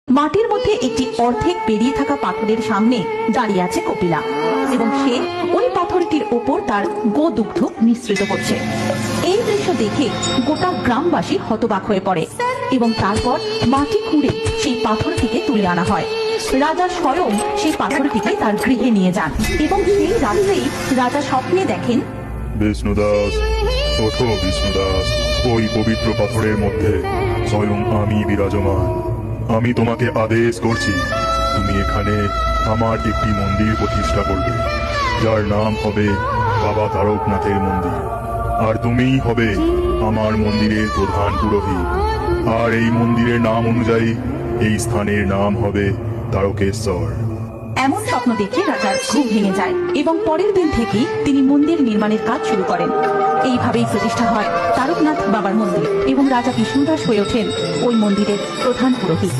মাটির মধ্যে একটি অর্ধেক বেরিয়ে থাকা পাথরের সামনে দাঁড়িয়ে আছে কপিলা এবং সে ওই পাথরটির ওপর তার গোদুগ্ধ মিশ্রিত করছে। এই দৃশ্য দেখে গোটা গ্রামবাসী হতবাক হয়ে পড়ে এবং তারপর মাটি খুঁড়ে সেই পাথরটিকে তুলে আনা হয়। রাজা স্বয়ং সেই পাথরটিকে তার গৃহে নিয়ে যান এবং সেই রাত্রেই রাজা স্বপ্নে দেখেন, বিষ্ণুদাস, ওঠো বিষ্ণুদাস, ওই পবিত্র পাথরের মধ্যে স্বয়ং আমি বিরাজমান। আমি তোমাকে আদেশ করছি, তুমি এখানে আমার একটি মন্দির প্রতিষ্ঠা করবে, যার নাম হবে বাবা তারকনাথের মন্দির। আর তুমিই হবে আমার মন্দিরের প্রধান পুরোহিত। আর এই মন্দিরের নাম অনুযায়ী এই স্থানের নাম হবে তারকেশ্বর। এমন স্বপ্ন দেখে রাজার ঘুম ভেঙে যায় এবং পরের দিন থেকেই তিনি মন্দির নির্মাণের কাজ শুরু করেন। এইভাবেই প্রতিষ্ঠা হয় তারকনাথ বাবার মন্দির এবং রাজা বিষ্ণুদাস হয়ে ওঠেন ওই মন্দিরের প্রধান পুরোহিত।